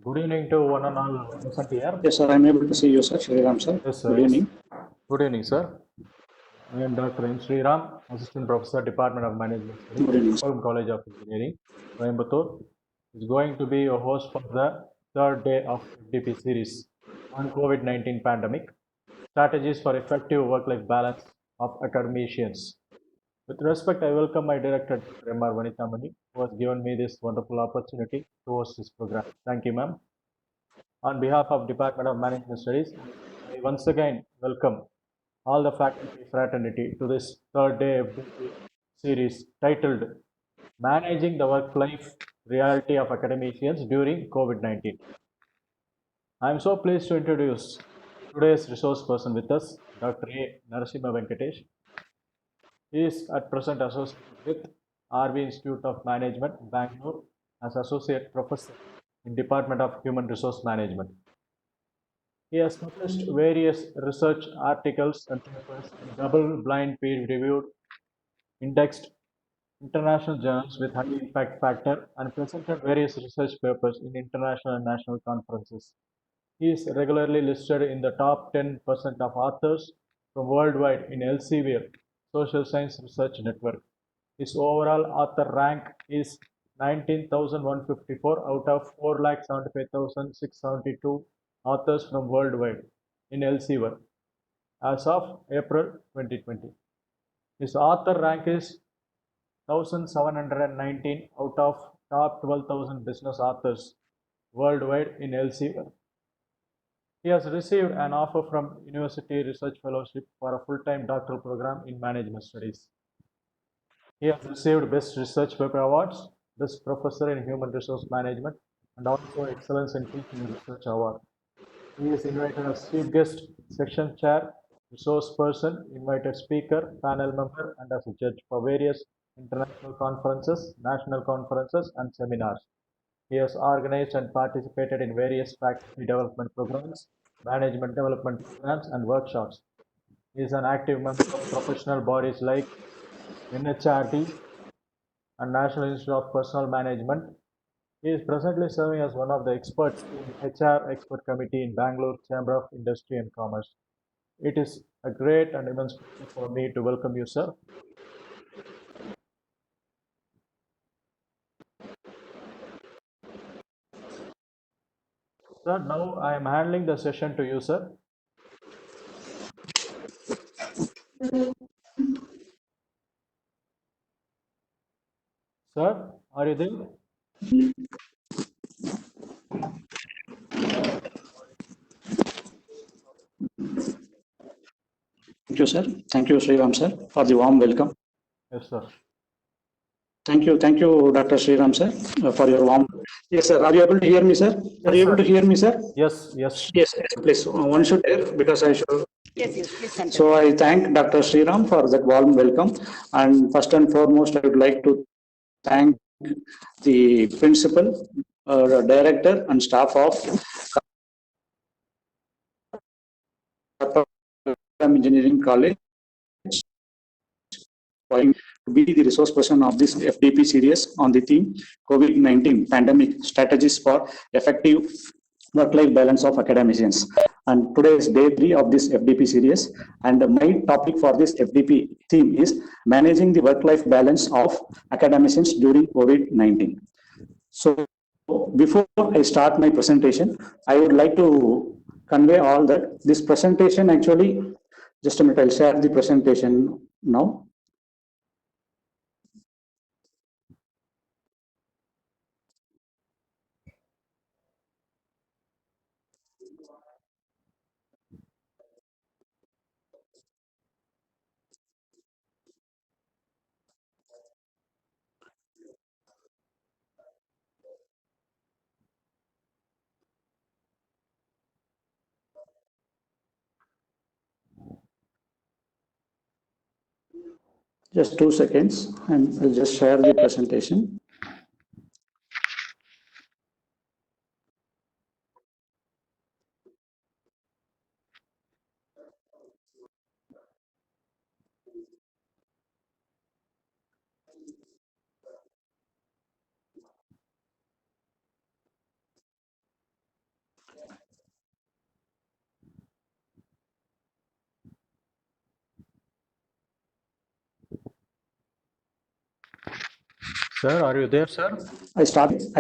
Good evening to one and all present here. Yes, sir. I'm able to see you, sir. Shriram, sir. Yes, sir. Good Yes. evening. Good evening, sir. I am Dr. N. Sriram, Assistant Professor, Department of Management Studies, Good evening, sir. Kollam College of Engineering, Coimbatore. Is going to be your host for the third day of FDP series on COVID-19 pandemic, strategies for effective work-life balance of academicians. With respect, I welcome my director, Dr. M.R. Vanithamani, who has given me this wonderful opportunity to host this program. Thank you, ma'am. On behalf of Department of Management Studies, I once again welcome all the faculty fraternity to this third day FDP series titled Managing the Work-Life Reality of Academicians During COVID-19. I am so pleased to introduce today's resource person with us, Dr. A. Narasimha Venkatesh. He is at present associated with RV Institute of Management, Bangalore, as Associate Professor in Department of Human Resource Management. He has published various research articles and papers in double-blind peer-reviewed, indexed international journals with high impact factor and presented various research papers in international and national conferences. He is regularly listed in the top 10% of authors from worldwide in Elsevier, Social Science Research Network. His overall author rank is 19,154 out of 4,75,672 authors from worldwide in Elsevier as of April 2020. His author rank is 1,719 out of top 12,000 business authors worldwide in Elsevier. He has received an offer from University Research Fellowship for a full-time doctoral program in management studies. He has received Best Research Paper Awards, Best Professor in Human Resource Management, and also Excellence in Teaching and Research Award. He is invited as chief guest, section chair, resource person, invited speaker, panel member, and as a judge for various international conferences, national conferences, and seminars. He has organized and participated in various faculty development programs, management development programs, and workshops. He is an active member of professional bodies like NHRD and National Institute of Personal Management. He is presently serving as one of the experts in HR Expert Committee in Bangalore Chamber of Industry and Commerce. It is a great and immense pleasure for me to welcome you, sir. Sir, now I am handling the session to you, sir. Sir, are you there? Thank you, sir. Thank you, Shriram, sir, for the warm welcome. Yes, sir. Thank you, Dr. Shriram, sir, for your warm. Yes, sir. Are you able to hear me, sir? Are Yes, you able sir. to hear me, sir? Yes, yes. Yes, yes, please. One should hear because I should. Yes, please continue. So I thank Dr. Shriram for that warm welcome. And first and foremost, I would like to thank the principal, director, and staff of Engineering College to be the resource person of this FDP series on the theme COVID-19 pandemic strategies for effective work-life balance of academicians. And today is day 3 of this FDP series. And my topic for this FDP theme is managing the work-life balance of academicians during COVID-19. So before I start my presentation, I would like to convey all that this presentation actually, just a minute, I'll share the presentation now. Just 2 seconds, and I'll just share the presentation. Sir, are you there, sir? I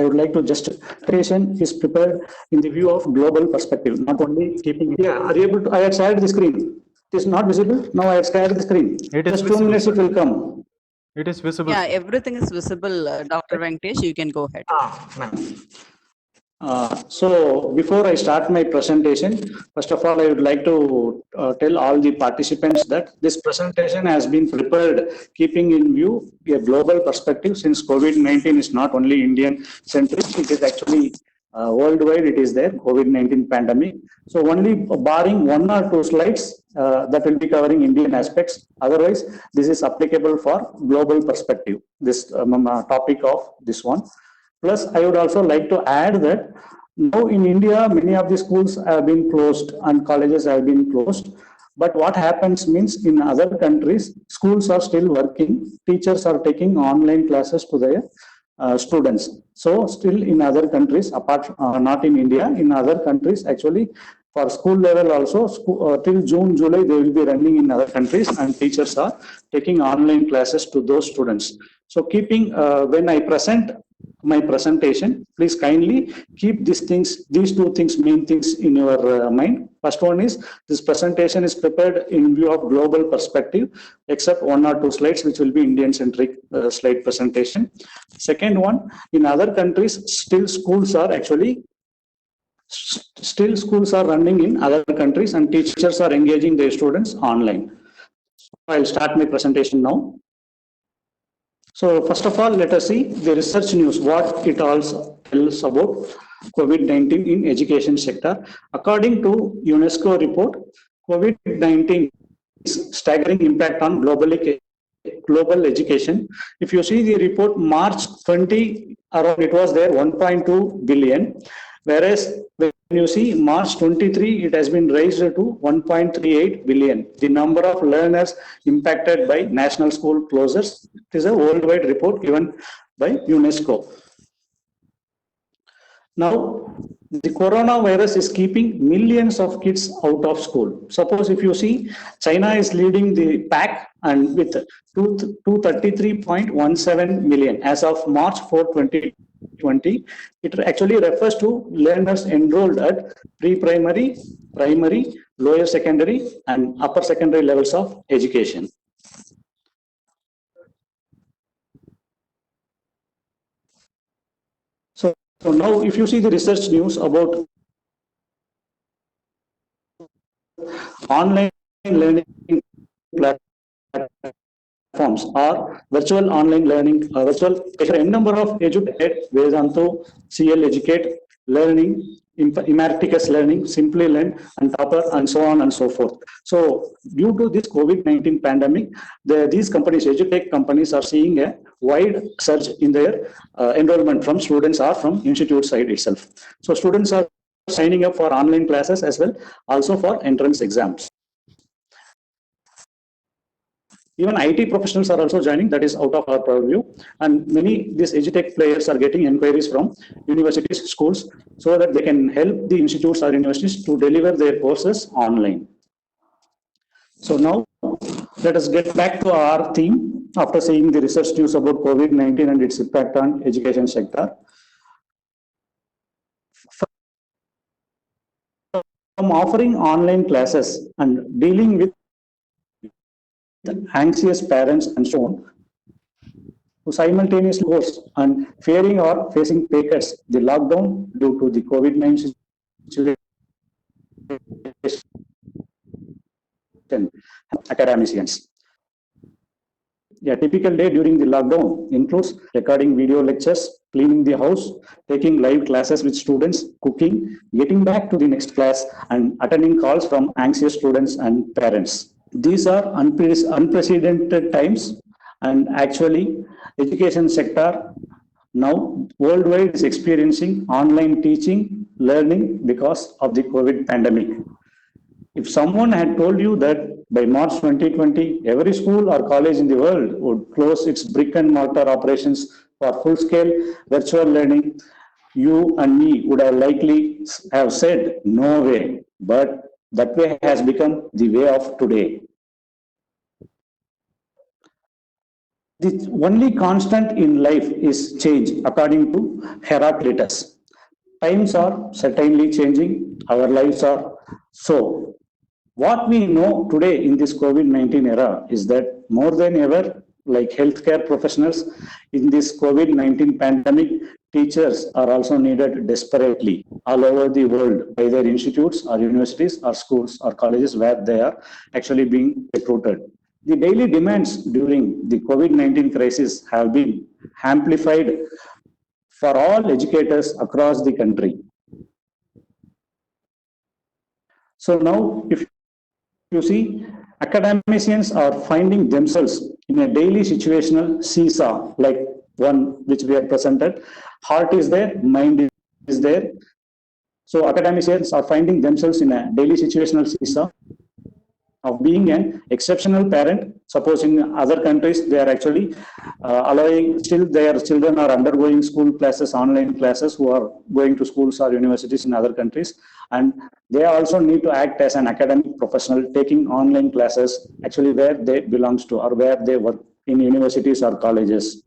would like to just presentation is prepared in the view of global perspective, not only keeping. Yeah, are you able to? I have shared the screen. It is not visible. Now I have shared the screen. It is Just 2 minutes, visible, it sir. will come. It is visible, Yeah, sir. everything is visible, Dr. Venkatesh. You can go ahead. So before I start my presentation, first of all, I would like to tell all the participants that this presentation has been prepared keeping in view a global perspective, since COVID-19 is not only Indian centric, it is actually worldwide, it is there, COVID-19 pandemic. So only barring 1 or 2 slides that will be covering Indian aspects. Otherwise, this is applicable for global perspective, this topic of this one. Plus, I would also like to add that now in India, many of the schools have been closed and colleges have been closed. But what happens means in other countries, schools are still working, teachers are taking online classes to their students. So still in other countries, apart not in India, in other countries actually for school level also, till June, July, they will be running in other countries and teachers are taking online classes to those students. So keeping, when I present my presentation, please kindly keep these 2 things, main things in your mind. First one is this presentation is prepared in view of global perspective, except 1 or 2 slides, which will be Indian centric slide presentation. Second one, in other countries, still schools are running in other countries and teachers are engaging their students online. I'll start my presentation now. So first of all, let us see the research news, what it also tells about COVID-19 in education sector. According to UNESCO report, COVID-19 is staggering impact on global education. If you see the report, March 20, around it was there 1.2 billion. Whereas when you see March 23, it has been raised to 1.38 billion. The number of learners impacted by national school closures. It is a worldwide report given by UNESCO. Now, the coronavirus is keeping millions of kids out of school. Suppose if you see, China is leading the pack and with 233.17 million as of March 4, 2020. It actually refers to learners enrolled at pre-primary, primary, lower secondary, and upper secondary levels of education. So now if you see the research news about online learning platforms or virtual online learning, n number of Educate, Vedanto, CL Educate, Learning, Imarticus Learning, Simply Learn, and Topper, and so on and so forth. So due to this COVID-19 pandemic, these companies, EduTech companies, are seeing a wide surge in their enrollment from students or from institute side itself. So students are signing up for online classes as well, also for entrance exams. Even IT professionals are also joining, that is out of our purview. And many these EduTech players are getting inquiries from universities, schools, so that they can help the institutes or universities to deliver their courses online. So now let us get back to our theme after seeing the research news about COVID-19 and its impact on education sector. From offering online classes and dealing with anxious parents and so on, to simultaneously course and fearing or facing pay cuts, the lockdown due to the COVID-19 situation, academicians. A typical day during the lockdown includes recording video lectures, cleaning the house, taking live classes with students, cooking, getting back to the next class, and attending calls from anxious students and parents. These are unprecedented times, and actually education sector now worldwide is experiencing online teaching, learning because of the COVID pandemic. If someone had told you that by March 2020, every school or college in the world would close its brick and mortar operations for full scale virtual learning, you and me would have likely have said no way. But that way has become the way of today. The only constant in life is change, according to Heraclitus. Times are certainly changing, our lives are so. What we know today in this COVID-19 era is that more than ever, like healthcare professionals in this COVID-19 pandemic, teachers are also needed desperately all over the world by their institutes or universities or schools or colleges where they are actually being recruited. The daily demands during the COVID-19 crisis have been amplified for all educators across the country. So now, if you see, academicians are finding themselves in a daily situational seesaw, like one which we have presented. Heart is there, mind is there. So academicians are finding themselves in a daily situational seesaw of being an exceptional parent. Suppose in other countries, they are actually allowing, still their children are undergoing school classes, online classes, who are going to schools or universities in other countries. And they also need to act as an academic professional, taking online classes actually where they belongs to or where they work in universities or colleges.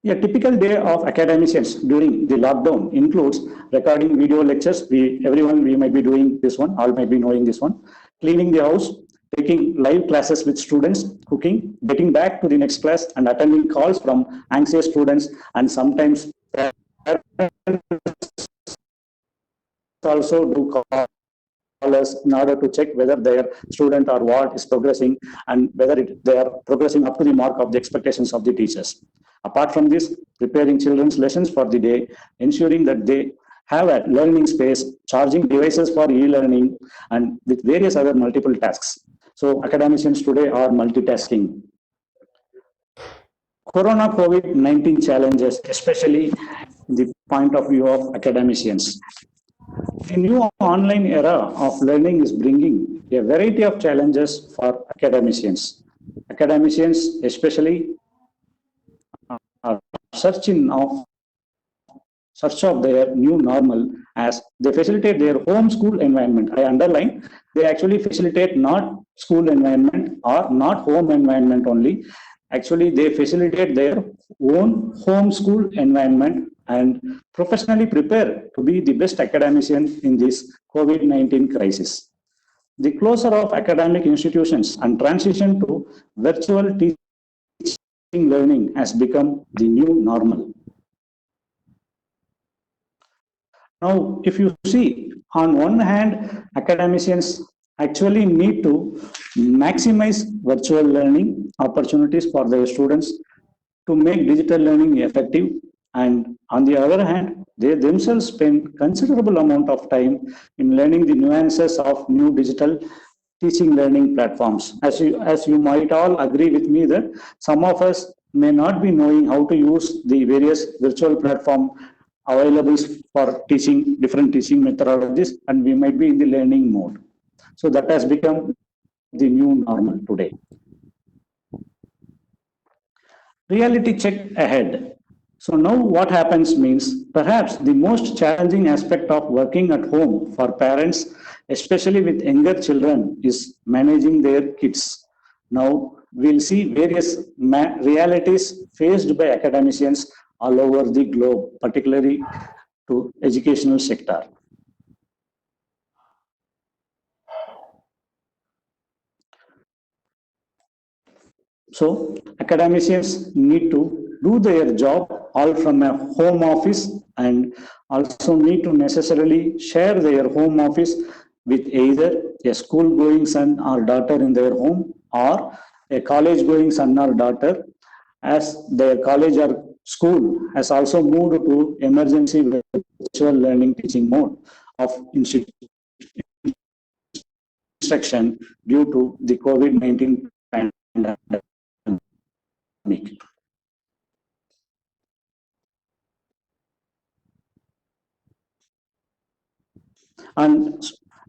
A typical day of academicians during the lockdown includes recording video lectures. We might be doing this one, all might be knowing this one. Cleaning the house, taking live classes with students, cooking, getting back to the next class, and attending calls from anxious students, and sometimes also do callers in order to check whether their student or what is progressing and whether they are progressing up to the mark of the expectations of the teachers. Apart from this, preparing children's lessons for the day, ensuring that they have a learning space, charging devices for e-learning, and with various other multiple tasks. So academicians today are multitasking. Corona COVID-19 challenges, especially the point of view of academicians. The new online era of learning is bringing a variety of challenges for academicians. Academicians, especially, are searching now search of their new normal as they facilitate their home school environment. I underline, they actually facilitate not school environment or not home environment only. Actually, they facilitate their own home school environment and professionally prepare to be the best academician in this COVID-19 crisis. The closure of academic institutions and transition to virtual teaching learning has become the new normal. Now, if you see, on one hand, academicians actually need to maximize virtual learning opportunities for their students to make digital learning effective. And on the other hand, they themselves spend considerable amount of time in learning the nuances of new digital teaching learning platforms. As you might all agree with me that some of us may not be knowing how to use the various virtual platform available for teaching different teaching methodologies, and we might be in the learning mode. So that has become the new normal today. Reality check ahead. So now what happens means perhaps the most challenging aspect of working at home for parents, especially with younger children, is managing their kids. Now we'll see various realities faced by academicians all over the globe, particularly to educational sector. So academicians need to do their job all from a home office and also need to necessarily share their home office with either a school going son or daughter in their home or a college going son or daughter, as their college or school has also moved to emergency virtual learning teaching mode of instruction due to the COVID-19 pandemic. And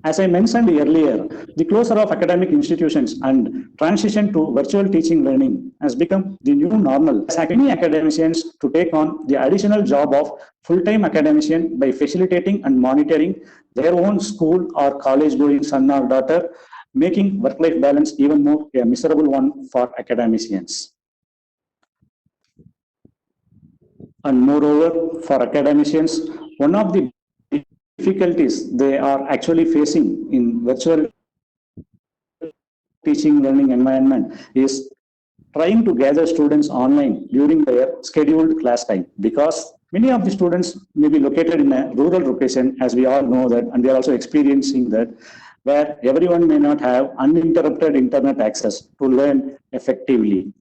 As I mentioned earlier, the closure of academic institutions and transition to virtual teaching learning has become the new normal. As many academicians to take on the additional job of full-time academician by facilitating and monitoring their own school or college-going son or daughter, making work-life balance even more a miserable one for academicians. And moreover, for academicians, one of the difficulties they are actually facing in virtual teaching learning environment is trying to gather students online during their scheduled class time, because many of the students may be located in a rural location, as we all know that, and we are also experiencing that, where everyone may not have uninterrupted internet access to learn effectively.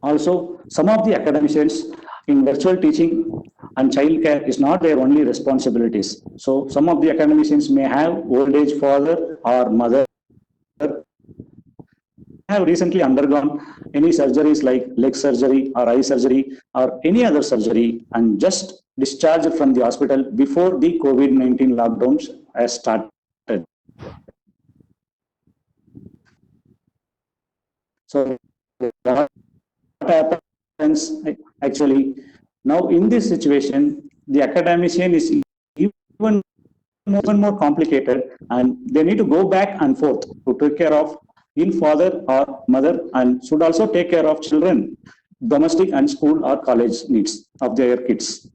Also, some of the academicians in virtual teaching and childcare is not their only responsibilities. So some of the academicians may have old age father or mother, have recently undergone any surgeries like leg surgery or eye surgery or any other surgery and just discharged from the hospital before the COVID-19 lockdowns has started. So what happens actually now in this situation, the academician is even more complicated, and they need to go back and forth to take care of ill father or mother, and should also take care of children, domestic and school or college needs of their kids.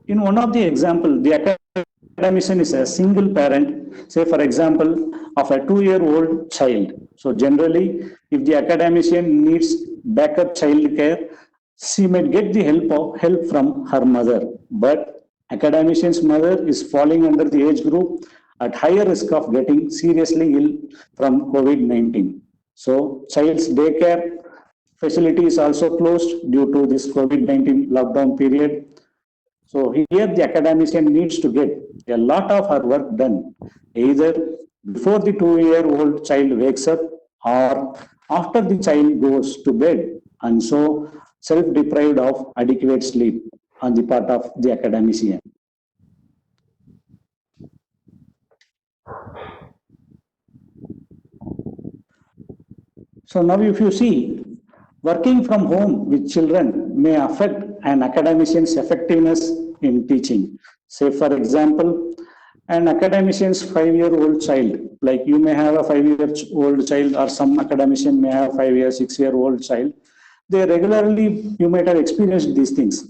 In one of the example, the academician is a single parent, say for example, of a 2-year-old child. So generally, if the academician needs backup child care, she might get the help from her mother. But academician's mother is falling under the age group at higher risk of getting seriously ill from COVID-19. So child's daycare facility is also closed due to this COVID-19 lockdown period. So here the academician needs to get a lot of her work done, either before the 2-year-old child wakes up or after the child goes to bed, and so self-deprived of adequate sleep on the part of the academician. So now if you see, working from home with children may affect an academician's effectiveness in teaching. Say for example, an academician's 5-year-old child, like you may have a 5-year-old child, or some academician may have a 5-year, 6-year-old child. They regularly, you might have experienced these things.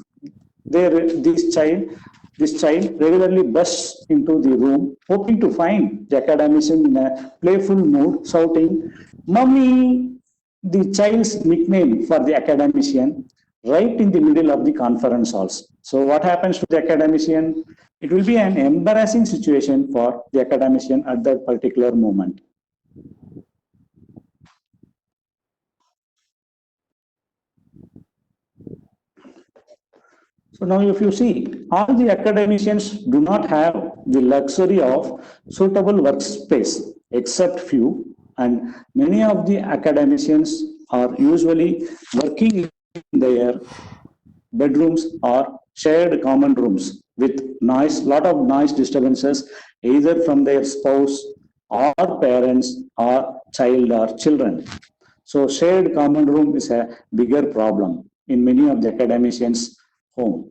This child regularly bursts into the room, hoping to find the academician in a playful mood, shouting, "Mummy," the child's nickname for the academician, right in the middle of the conference halls. So what happens to the academician? It will be an embarrassing situation for the academician at that particular moment. So now if you see, all the academicians do not have the luxury of suitable workspace, except few, and many of the academicians are usually working in their bedrooms or shared common rooms with lot of noise disturbances, either from their spouse or parents or child or children. So shared common room is a bigger problem in many of the academicians' home.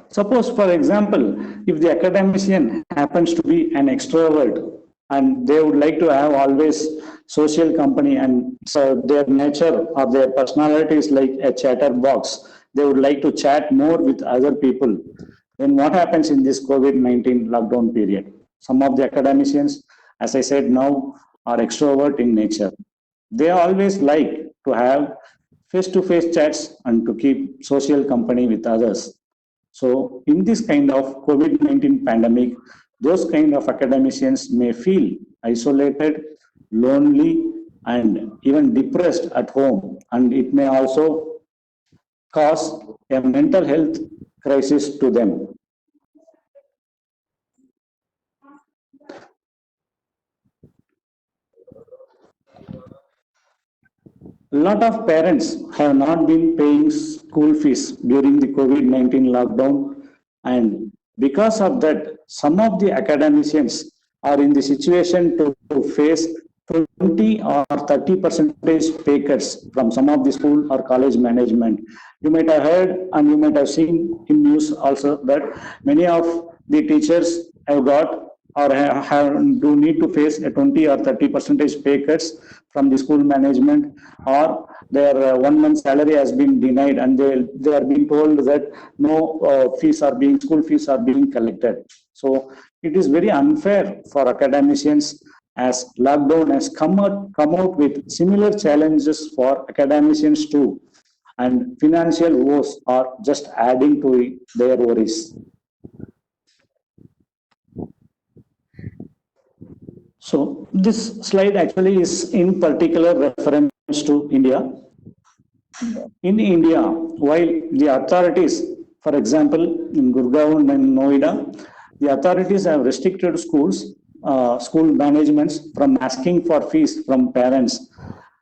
Suppose, for example, if the academician happens to be an extrovert and they would like to have always social company, and so their nature or their personality is like a chatterbox, they would like to chat more with other people, then what happens in this COVID-19 lockdown period? Some of the academicians, as I said now, are extrovert in nature. They always like to have face-to-face chats and to keep social company with others. So in this kind of COVID-19 pandemic, those kind of academicians may feel isolated, lonely, and even depressed at home. And it may also cause a mental health crisis to them. A lot of parents have not been paying school fees during the COVID-19 lockdown, and because of that, some of the academicians are in the situation to face 20 or 30 percentage pay cuts from some of the school or college management. You might have heard and you might have seen in news also that many of the teachers have got or have do need to face a 20 or 30 percentage pay cuts from the school management, or their 1 month salary has been denied and they are being told that no school fees are being collected. So it is very unfair for academicians, as lockdown has come out with similar challenges for academicians too, and financial woes are just adding to their worries. So this slide actually is in particular reference to India. In India, while the authorities, for example, in Gurgaon and Noida, the authorities have restricted school managements from asking for fees from parents.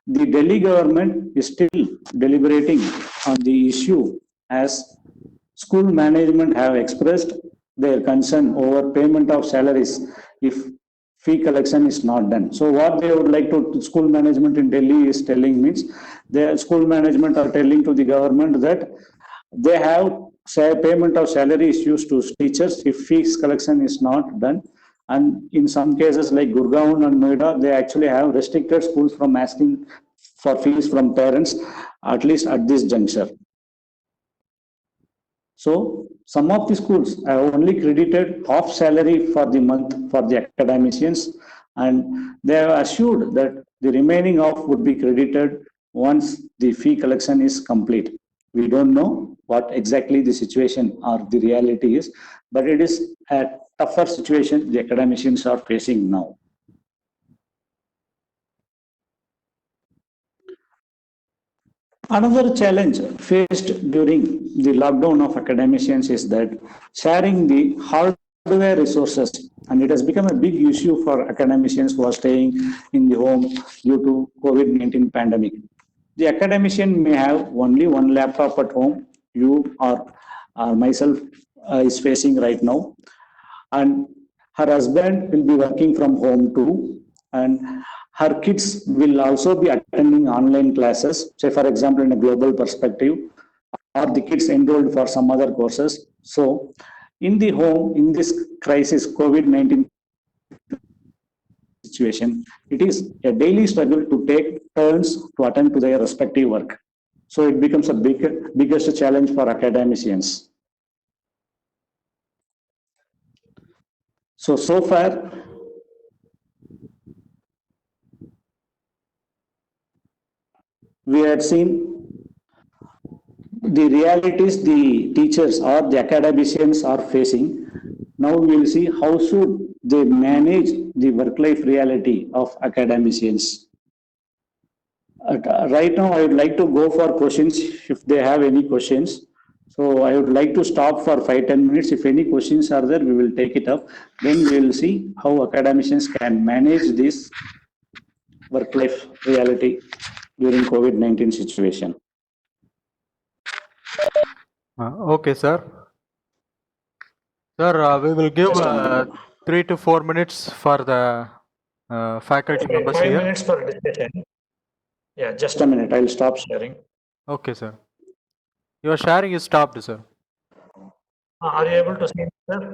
The Delhi government is still deliberating on the issue, as school management have expressed their concern over payment of salaries if fee collection is not done. So what they would like to school management in Delhi is telling means the school management are telling to the government that they have say payment of salary issues to teachers if fees collection is not done. And in some cases like Gurgaon and Noida, they actually have restricted schools from asking for fees from parents, at least at this juncture. So some of the schools have only credited half salary for the month for the academicians, and they have assured that the remaining off would be credited once the fee collection is complete. We don't know what exactly the situation or the reality is, but it is a tougher situation the academicians are facing now. Another challenge faced during the lockdown of academicians is that sharing the hardware resources, and it has become a big issue for academicians who are staying in the home due to COVID-19 pandemic. The academician may have only one laptop at home, you or myself is facing right now, and her husband will be working from home too, and her kids will also be attending online classes, say for example in a global perspective, or the kids enrolled for some other courses. So in the home, in this crisis COVID-19 situation, it is a daily struggle to take turns to attend to their respective work. So it becomes a biggest challenge for academicians. So far, we had seen the realities the teachers or the academicians are facing. Now we will see how should they manage the work-life reality of academicians. Right now, I would like to go for questions if they have any questions. So I would like to stop for 5-10 minutes. If any questions are there, we will take it up. Then we will see how academicians can manage this work-life reality during COVID-19 situation. Okay, sir. Sir, we will give 3 to 4 minutes for the faculty members 5 here. minutes for discussion. Yeah, just a minute. I'll stop sharing. Okay, sir. Your sharing is stopped, sir. Are you able to see me, sir?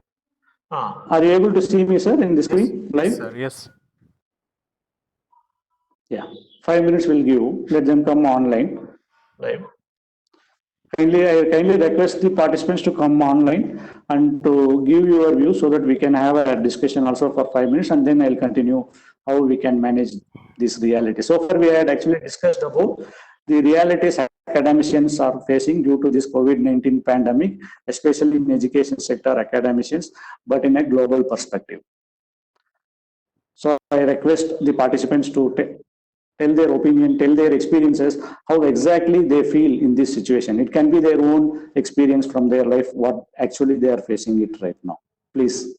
Are you able to see me, sir, in the screen live? Yes, sir. Yes. Yeah. 5 minutes will give. Let them come online live. I kindly request the participants to come online and to give your view so that we can have a discussion also for 5 minutes, and then I'll continue how we can manage this reality. So far, we had actually discussed about the realities academicians are facing due to this COVID-19 pandemic, especially in education sector academicians, but in a global perspective. So I request the participants to tell their opinion, tell their experiences, how exactly they feel in this situation. It can be their own experience from their life, what actually they are facing it right now. Please,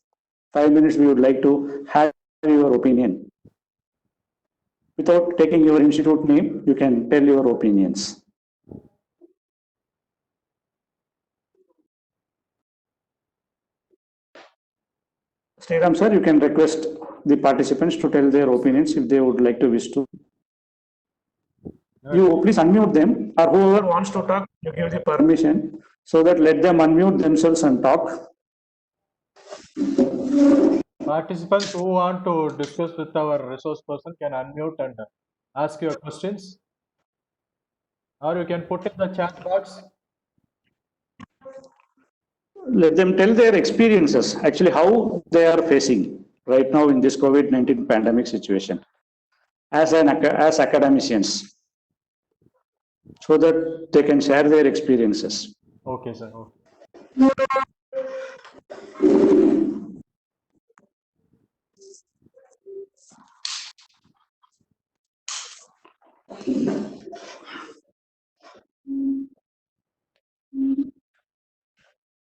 5 minutes, we would like to have your opinion. Without taking your institute name, you can tell your opinions. Sriram sir, you can request the participants to tell their opinions if they would like to wish to. You please unmute them, or whoever wants to talk, you give the permission so that let them unmute themselves and talk. Participants who want to discuss with our resource person can unmute and ask your questions, or you can put in the chat box. Let them tell their experiences, actually how they are facing right now in this COVID-19 pandemic situation as academicians, so that they can share their experiences. Okay, sir. Okay.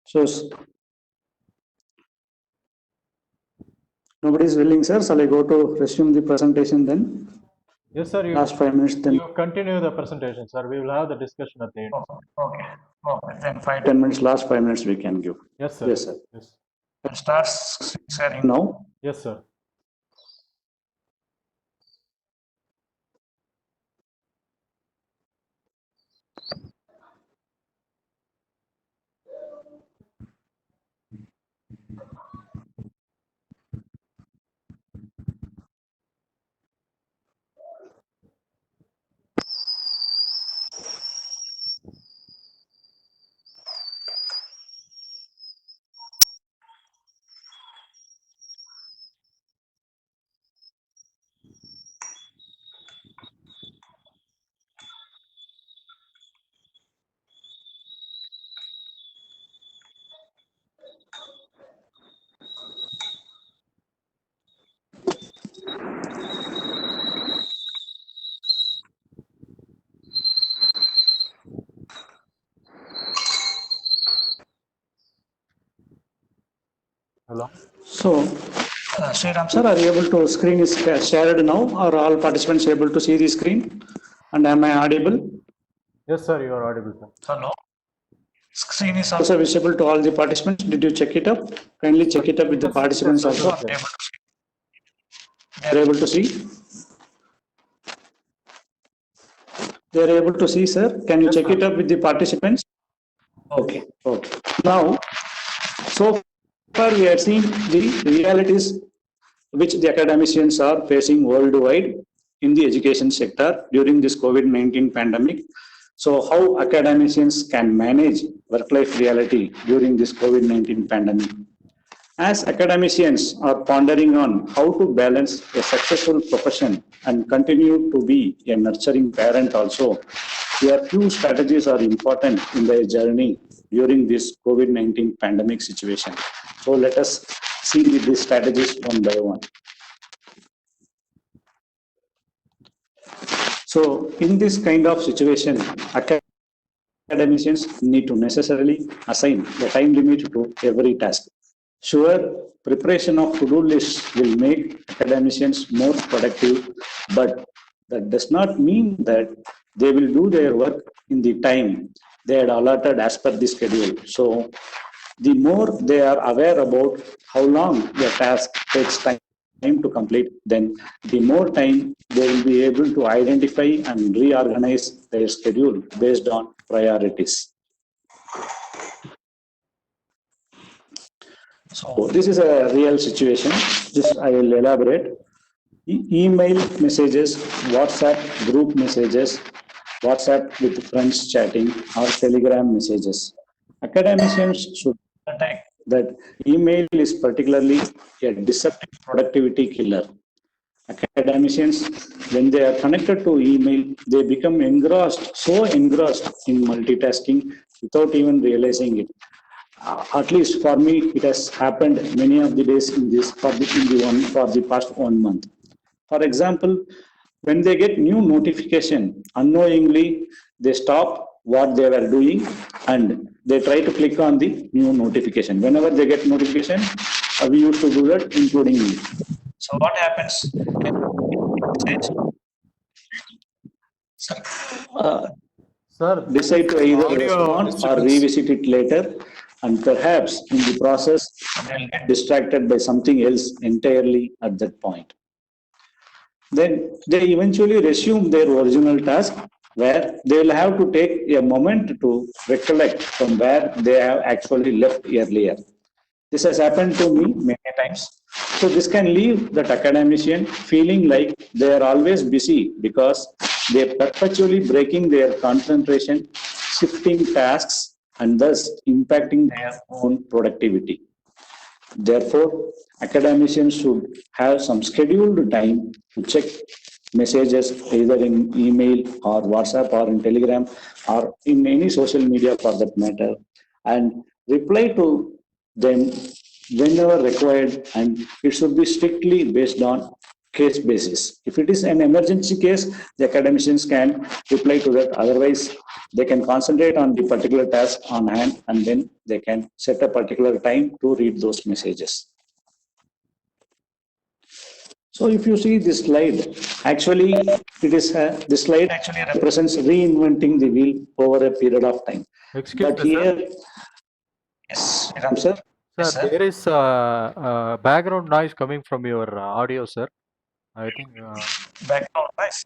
So nobody is willing, sir. Shall I go to resume the presentation then? Yes, sir. Last 5 minutes then. You continue the presentation, sir. We will have the discussion at the end. Okay. Okay. Then 5-10 minutes. Last 5 minutes we can give. Yes, sir. Yes, sir. Yes. Can start sharing now. Yes, sir. Hello. So, Sriram sir, are you able to, screen is shared now, or all participants able to see the screen? And am I audible? Yes, sir. You are audible, sir. Hello. Screen is also visible to all the participants. Did you check it up? Kindly check it up with the participants also. They are able to see. They are able to see, sir. Can you check it up with the participants? Okay. Okay. Now, so far we have seen the realities which the academicians are facing worldwide in the education sector during this COVID-19 pandemic. So how academicians can manage work-life reality during this COVID-19 pandemic. As academicians are pondering on how to balance a successful profession and continue to be a nurturing parent also, there are few strategies are important in their journey during this COVID-19 pandemic situation. So let us see these strategies one by one. So in this kind of situation, academicians need to necessarily assign a time limit to every task. Sure, preparation of to-do lists will make academicians more productive, but that does not mean that they will do their work in the time they had allotted as per the schedule. So the more they are aware about how long the task takes time to complete, then the more time they will be able to identify and reorganize their schedule based on priorities. So this is a real situation. This I will elaborate. Email messages, WhatsApp group messages, WhatsApp with friends chatting, or Telegram messages. Academicians should detect that email is particularly a deceptive productivity killer. Academicians, when they are connected to email, they become engrossed, so engrossed in multitasking without even realizing it. At least for me, it has happened many of the days in this for the past 1 month. For example, when they get new notification, unknowingly they stop what they were doing and they try to click on the new notification. Whenever they get notification, we used to do that, including me. So what happens? Sir, Decide to either audio respond or disturbance. revisit it later, and perhaps in the process they'll get distracted by something else entirely at that point. Then they eventually resume their original task where they will have to take a moment to recollect from where they have actually left earlier. This has happened to me many times. So this can leave that academician feeling like they are always busy because they are perpetually breaking their concentration, shifting tasks, and thus impacting their own productivity. Therefore, academicians should have some scheduled time to check messages either in email or WhatsApp or in Telegram or in any social media for that matter, and reply to them whenever required, and it should be strictly based on case basis. If it is an emergency case, the academicians can reply to that. Otherwise, they can concentrate on the particular task on hand and then they can set a particular time to read those messages. So if you see this slide, actually it is this slide actually represents reinventing the wheel over a period of time. Excuse But me, sir. here, yes, Ram sir. Sir, Yes, sir. there is background noise coming from your audio, sir. I think. Background noise.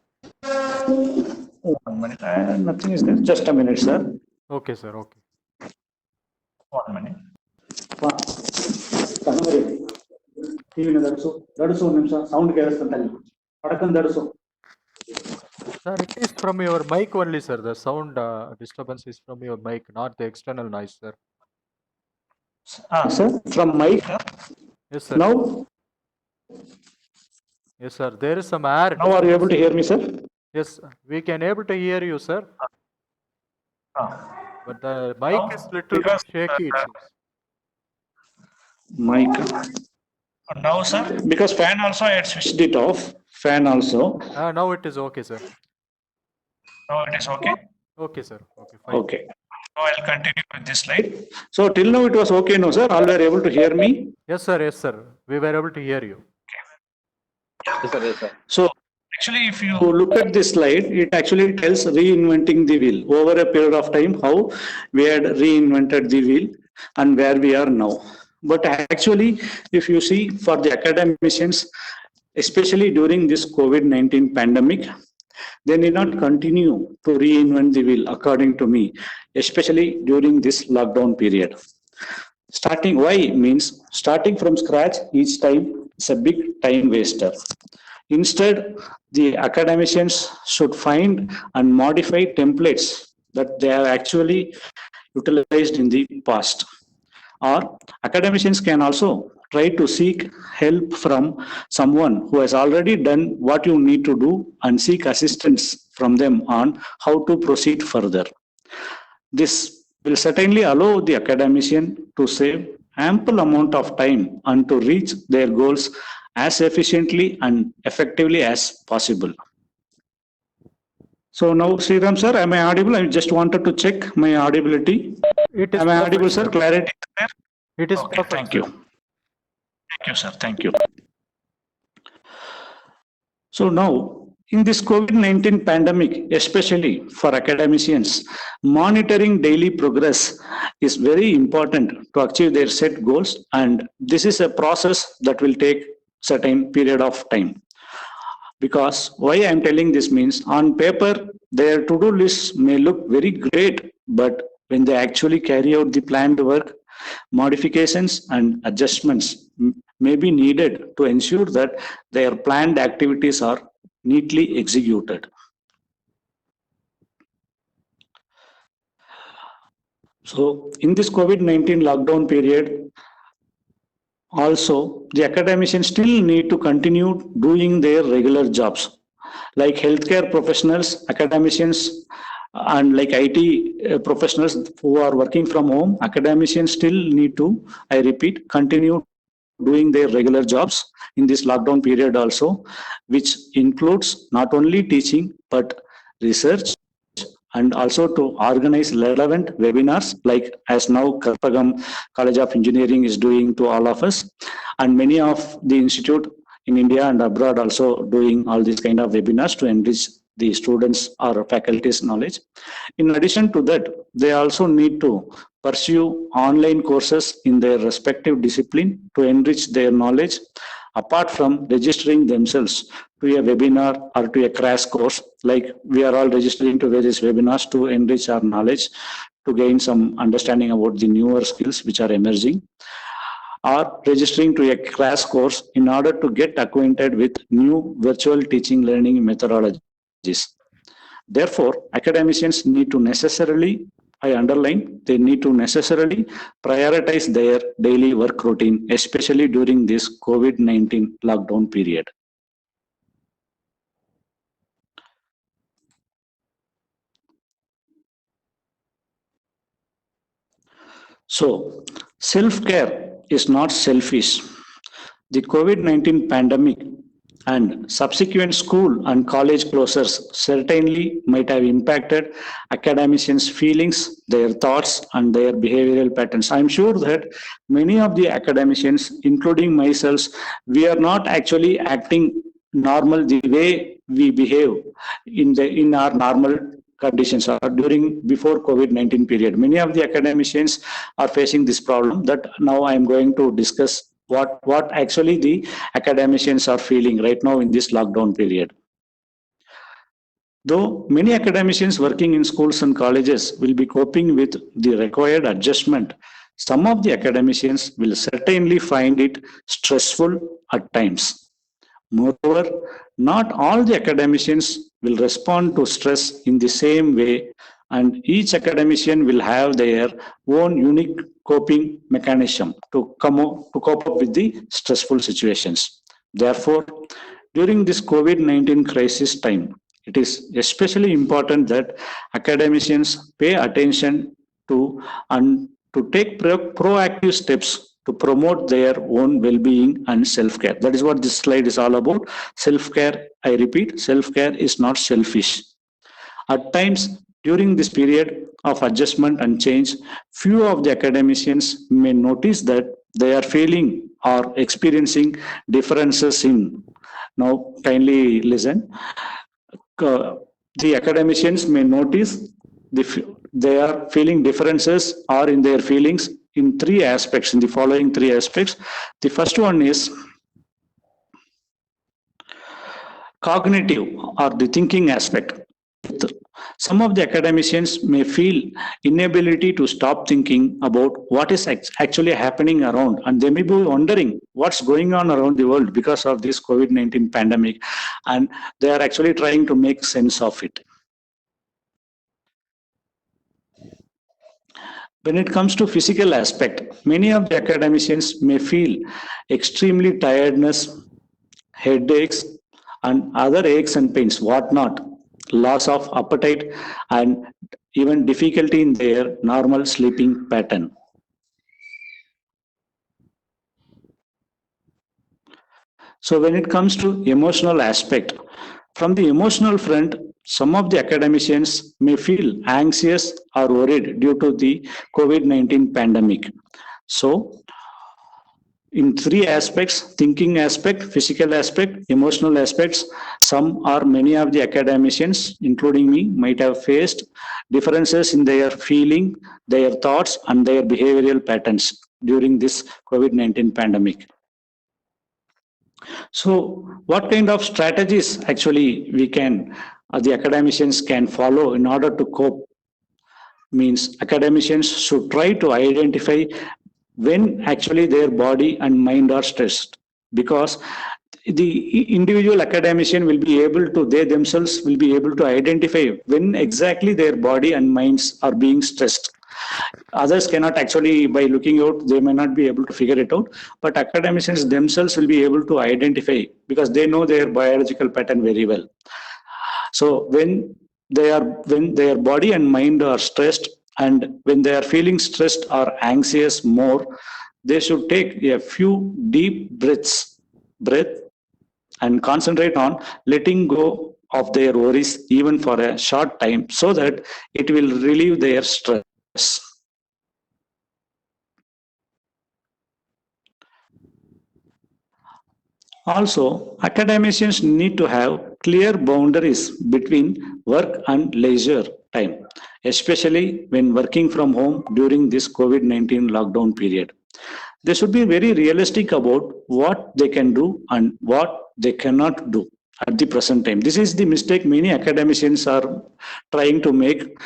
1 minute. Nothing is there. Just a minute, sir. Okay, sir. Okay. 1 minute. ಟಿವಿನ ದಡಿಸು ನಿಮಿಷ sound ಕೇಳಿಸ್ತಂತಲ್ಲಿ ಪಡಕನ್ ದಡಿಸು. Sir, it is from your mic only, sir. The sound disturbance is from your mic, not the external noise, sir. Sir, from mic. Yes, sir. Now? Yes, sir. There is some air. Now are you able to hear me, sir? Yes, we can able to hear you, sir. But the mic is little bit shaky, it seems. Mic. Now, sir? Because fan also, I had switched it off. Fan also. Now it is okay, sir. Now it is okay? Okay, sir. Okay, fine. Okay. Now I'll continue with this slide. So till now it was okay, no, sir? All were able to hear me? Yes, sir. Yes, sir. We were able to hear you. Yes, sir. Yes, sir. So actually, if you look at this slide, it actually tells reinventing the wheel over a period of time, how we had reinvented the wheel and where we are now. But actually, if you see for the academicians, especially during this COVID-19 pandemic, they need not continue to reinvent the wheel, according to me, especially during this lockdown period. Starting, why means starting from scratch each time is a big time waster. Instead, the academicians should find and modify templates that they have actually utilized in the past. Or academicians can also try to seek help from someone who has already done what you need to do and seek assistance from them on how to proceed further. This will certainly allow the academician to save ample amount of time and to reach their goals as efficiently and effectively as possible. So now, Sriram sir, am I audible? I just wanted to check my audibility. It is Am I perfect, audible, sir? sir. Clarity is there? It is Okay, perfect. thank Sir. you. Thank you, sir. Thank you. So now, in this COVID-19 pandemic, especially for academicians, monitoring daily progress is very important to achieve their set goals, and this is a process that will take certain period of time. Because why I am telling this means, on paper, their to-do lists may look very great, but when they actually carry out the planned work, modifications and adjustments may be needed to ensure that their planned activities are neatly executed. So in this COVID-19 lockdown period, also the academicians still need to continue doing their regular jobs. Like healthcare professionals, academicians, and like IT professionals who are working from home, academicians still need to, I repeat, continue doing their regular jobs in this lockdown period also, which includes not only teaching but research and also to organize relevant webinars like as now Karpagam College of Engineering is doing to all of us, and many of the institute in India and abroad also doing all these kind of webinars to enrich the students or faculty's knowledge. In addition to that, they also need to pursue online courses in their respective discipline to enrich their knowledge apart from registering themselves to a webinar or to a crash course. Like we are all registering to various webinars to enrich our knowledge, to gain some understanding about the newer skills which are emerging, or registering to a crash course in order to get acquainted with new virtual teaching learning methodologies. Therefore, academicians need to necessarily, I underline, they need to necessarily prioritize their daily work routine, especially during this COVID-19 lockdown period. So, self-care is not selfish. The COVID-19 pandemic and subsequent school and college closures certainly might have impacted academicians' feelings, their thoughts, and their behavioral patterns. I'm sure that many of the academicians, including myself, we are not actually acting normal the way we behave in our normal conditions or during before COVID-19 period. Many of the academicians are facing this problem that now I am going to discuss what actually the academicians are feeling right now in this lockdown period. Though many academicians working in schools and colleges will be coping with the required adjustment, some of the academicians will certainly find it stressful at times. Moreover, not all the academicians will respond to stress in the same way, and each academician will have their own unique coping mechanism to cope up with the stressful situations. Therefore, during this COVID-19 crisis time, it is especially important that academicians pay attention to and to take proactive steps to promote their own well-being and self-care. That is what this slide is all about. Self-care, I repeat, self-care is not selfish. At times, during this period of adjustment and change, few of the academicians may notice that they are feeling or experiencing differences in. Now, kindly listen. The academicians may notice they are feeling differences or in their feelings in three aspects, in the following three aspects. The first one is cognitive or the thinking aspect. Some of the academicians may feel inability to stop thinking about what is actually happening around, and they may be wondering what's going on around the world because of this COVID-19 pandemic, and they are actually trying to make sense of it. When it comes to physical aspect, many of the academicians may feel extremely tiredness, headaches, and other aches and pains, whatnot, loss of appetite, and even difficulty in their normal sleeping pattern. So when it comes to emotional aspect, from the emotional front, some of the academicians may feel anxious or worried due to the COVID-19 pandemic. So in three aspects, thinking aspect, physical aspect, emotional aspects, some or many of the academicians, including me, might have faced differences in their feeling, their thoughts, and their behavioral patterns during this COVID-19 pandemic. So what kind of strategies actually we can, the academicians can follow in order to cope? Means academicians should try to identify when actually their body and mind are stressed, because the individual academician will be able to, they themselves will be able to identify when exactly their body and minds are being stressed. Others cannot actually, by looking out, they may not be able to figure it out, but academicians themselves will be able to identify because they know their biological pattern very well. So when their body and mind are stressed, and when they are feeling stressed or anxious more, they should take a few deep breath and concentrate on letting go of their worries even for a short time so that it will relieve their stress. Also, academicians need to have clear boundaries between work and leisure time, especially when working from home during this COVID 19 lockdown period. They should be very realistic about what they can do and what they cannot do at the present time. This is the mistake many academicians are trying to make.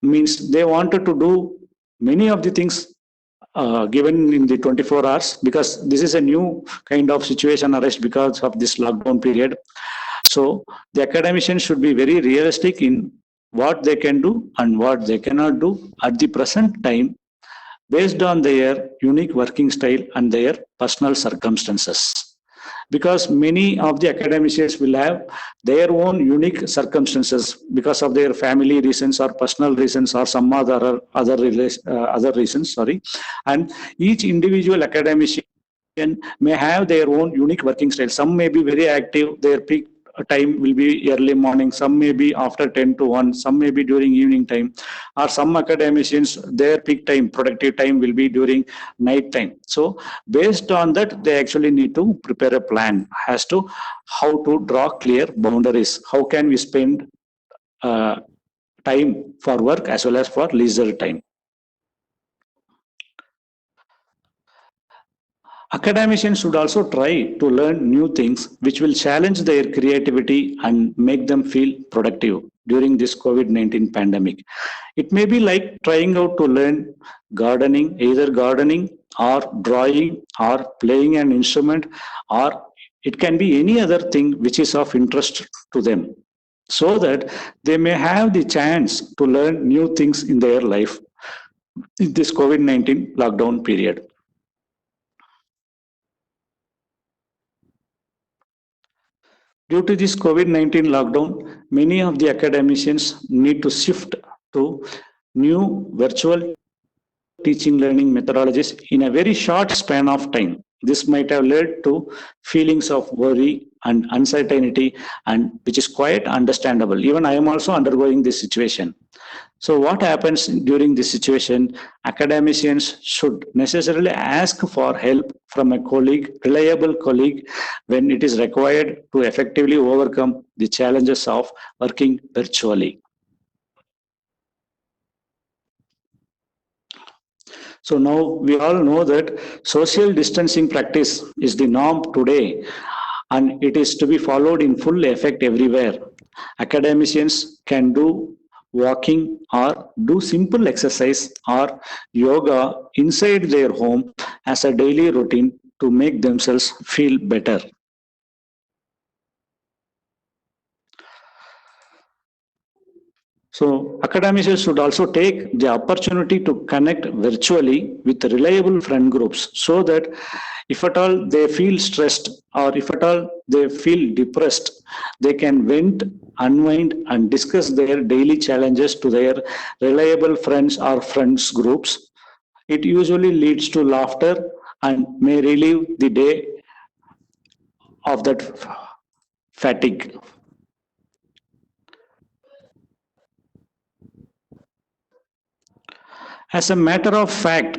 Means they wanted to do many of the things given in the 24 hours, because this is a new kind of situation arrest because of this lockdown period. So the academicians should be very realistic in what they can do and what they cannot do at the present time, based on their unique working style and their personal circumstances. Because many of the academicians will have their own unique circumstances because of their family reasons or personal reasons or some other reasons. Sorry, and each individual academician may have their own unique working style. Some may be very active; their peak time will be early morning. Some may be after 10 to 1. Some may be during evening time. Or some academicians, their peak time, productive time will be during night time. So based on that, they actually need to prepare a plan as to how to draw clear boundaries. How can we spend time for work as well as for leisure time? Academicians should also try to learn new things which will challenge their creativity and make them feel productive during this COVID 19 pandemic. It may be like trying out to learn gardening, either gardening or drawing or playing an instrument, or it can be any other thing which is of interest to them, so that they may have the chance to learn new things in their life in this COVID 19 lockdown period. Due to this COVID 19 lockdown, many of the academicians need to shift to new virtual teaching learning methodologies in a very short span of time. This might have led to feelings of worry and uncertainty, and which is quite understandable. Even I am also undergoing this situation. So what happens during this situation? Academicians should necessarily ask for help from a colleague, reliable colleague, when it is required to effectively overcome the challenges of working virtually. So now we all know that social distancing practice is the norm today, and it is to be followed in full effect everywhere. Academicians can do walking or do simple exercise or yoga inside their home as a daily routine to make themselves feel better. So academicians should also take the opportunity to connect virtually with reliable friend groups, so that if at all they feel stressed or if at all they feel depressed, they can vent, unwind, and discuss their daily challenges to their reliable friends or friends groups. It usually leads to laughter and may relieve the day of that fatigue. As a matter of fact,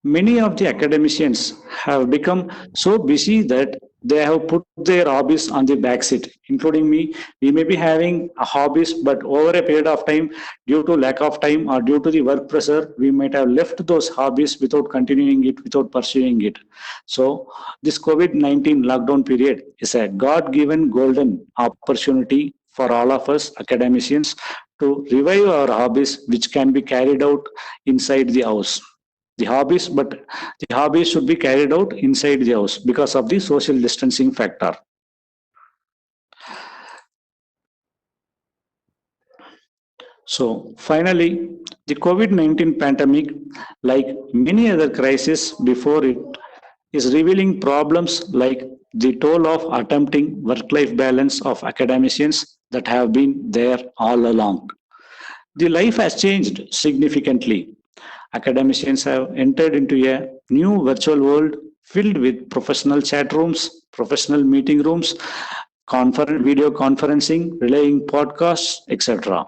many of the academicians have become so busy that they have put their hobbies on the back seat, including me. We may be having a hobbies, but over a period of time, due to lack of time or due to the work pressure, we might have left those hobbies without continuing it, without pursuing it. So this COVID-19 lockdown period is a God-given golden opportunity for all of us academicians to revive our hobbies, which can be carried out inside the house. The hobbies should be carried out inside the house because of the social distancing factor. So finally, the COVID-19 pandemic, like many other crises before it, is revealing problems like the toll of attempting work-life balance of academicians that have been there all along. The life has changed significantly. Academicians have entered into a new virtual world filled with professional chat rooms, professional meeting rooms, video conferencing, relaying podcasts, etc.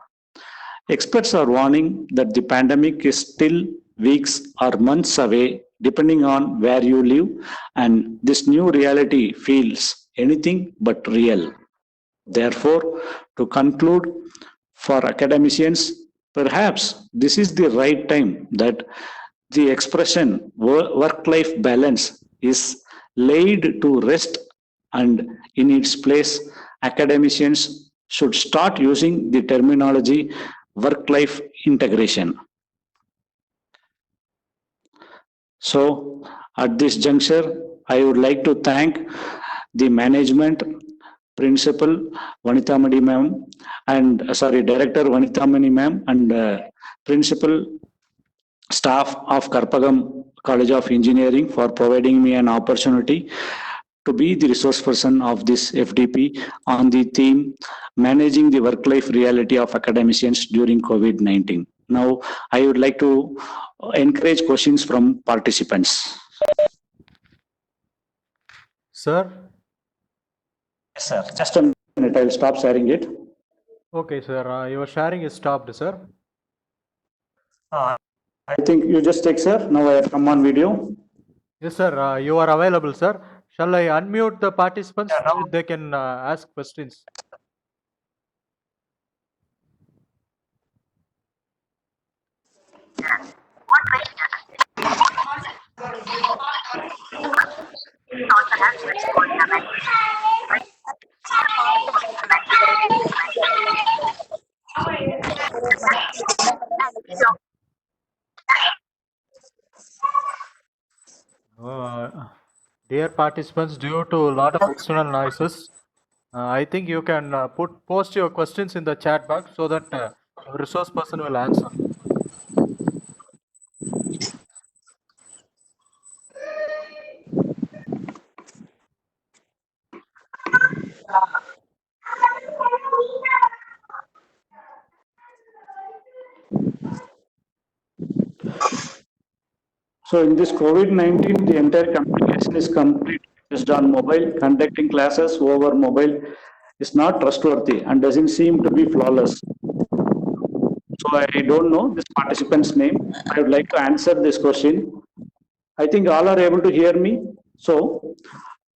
Experts are warning that the pandemic is still weeks or months away, depending on where you live, and this new reality feels anything but real. Therefore, to conclude, for academicians, perhaps this is the right time that the expression work life balance is laid to rest, and in its place, academicians should start using the terminology work life integration. So, at this juncture, I would like to thank the management, principal Vanitamani ma'am, and Director Vanitamani ma'am, and principal staff of Karpagam College of Engineering for providing me an opportunity to be the resource person of this FDP on the theme managing the work-life reality of academicians during COVID-19. Now, I would like to encourage questions from participants. Sir? Yes, sir. Just a minute, I'll stop sharing it. Okay, sir. Your sharing is stopped, sir. I think you just take, sir. Now I have come on video. Yes, sir. You are available, sir. Shall I unmute the participants so that they can ask questions? Dear participants, due to a lot of external noises, I think you can post your questions in the chat box so that the resource person will answer. So in this COVID-19, the entire communication is complete based on mobile. Conducting classes over mobile is not trustworthy and doesn't seem to be flawless. So I don't know this participant's name. I would like to answer this question. I think all are able to hear me. So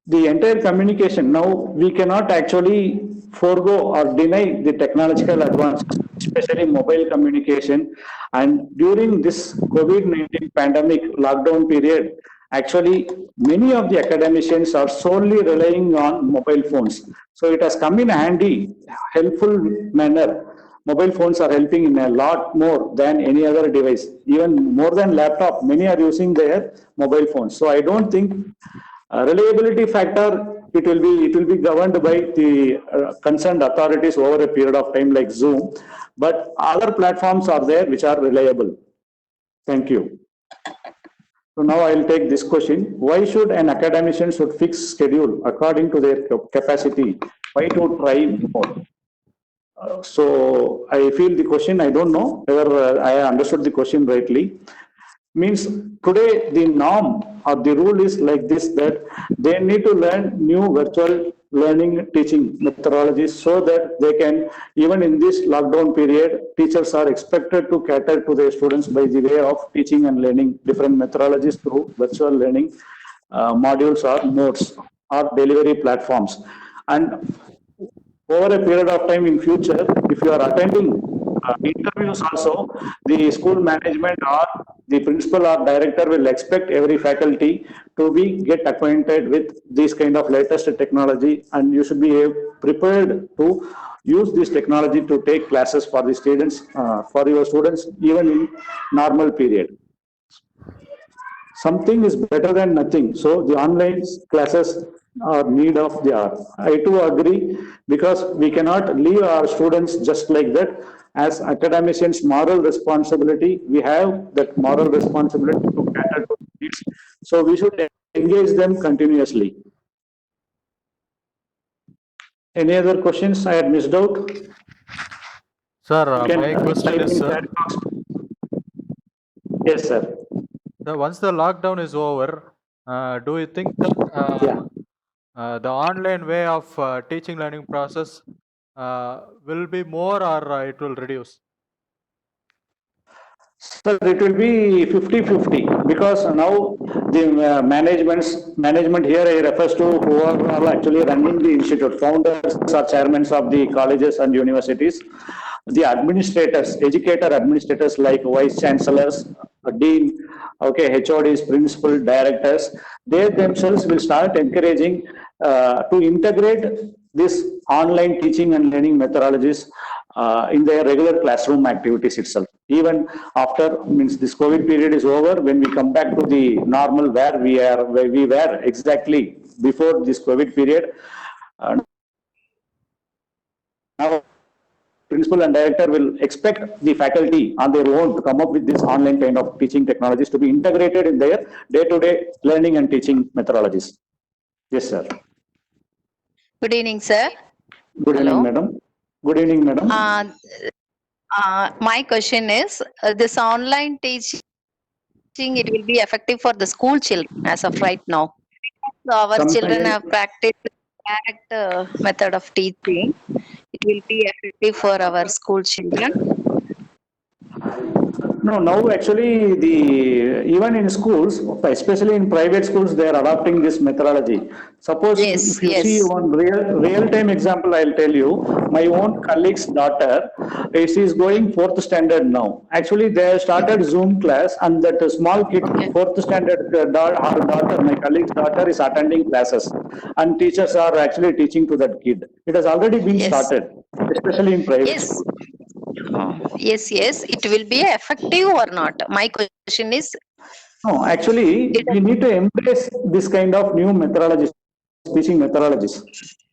the entire communication, now we cannot actually forego or deny the technological advances, especially mobile communication. And during this COVID-19 pandemic lockdown period, actually many of the academicians are solely relying on mobile phones. So it has come in handy, helpful manner. Mobile phones are helping in a lot more than any other device. Even more than laptop, many are using their mobile phones. So I don't think reliability factor, it will be governed by the concerned authorities over a period of time, like Zoom, but other platforms are there which are reliable. Thank you. So now I'll take this question. Why should an academician should fix schedule according to their capacity? Why to try more? So I feel the question, I don't know whether I understood the question rightly. Means today the norm or the rule is like this, that they need to learn new virtual learning teaching methodologies so that they can, even in this lockdown period, teachers are expected to cater to their students by the way of teaching and learning different methodologies through virtual learning modules or notes or delivery platforms. And over a period of time in future, if you are attending interviews also, the school management or the principal or director will expect every faculty to be get acquainted with this kind of latest technology, and you should be prepared to use this technology to take classes for the students, for your students, even in normal period. Something is better than nothing. So the online classes are need of the hour. I too agree, because we cannot leave our students just like that. As academicians, moral responsibility, we have that moral responsibility to cater to needs. So we should engage them continuously. Any other questions I had missed out? Sir, my question is, sir, Yes, sir. So once the lockdown is over, do you think that Yeah. the online way of teaching learning process will be more, or it will reduce? Sir, it will be 50-50 because now the management here refers to who are actually running the institute, founders or chairmen of the colleges and universities, the administrators, educator administrators like vice chancellors, dean, okay, HODs, principal, directors, they themselves will start encouraging to integrate this online teaching and learning methodologies in their regular classroom activities itself. Even after means this COVID period is over, when we come back to the normal where we were exactly before this COVID period, now principal and director will expect the faculty on their own to come up with this online kind of teaching technologies to be integrated in their day-to-day learning and teaching methodologies. Yes, sir. Good evening, sir. Good evening, Hello. madam. Good evening, madam. My question is, this online teaching, it will be effective for the school children as of right now. So our Come children again. have practiced that method of teaching. It will be effective for our school children. No, now actually even in schools, especially in private schools, they are adopting this methodology. Suppose Yes, if you see yes. one real time example, I'll tell you. My own colleague's daughter, she is going fourth standard now. Actually, they have started Zoom class, and that small kid, Okay. fourth standard, her daughter, my colleague's daughter, is attending classes, and teachers are actually teaching to that kid. It has already been Yes. started, especially in private Yes. schools. Yes, yes. It will be effective or not? My question is, No, actually, it we need to embrace this kind of new methodologies, teaching methodologies.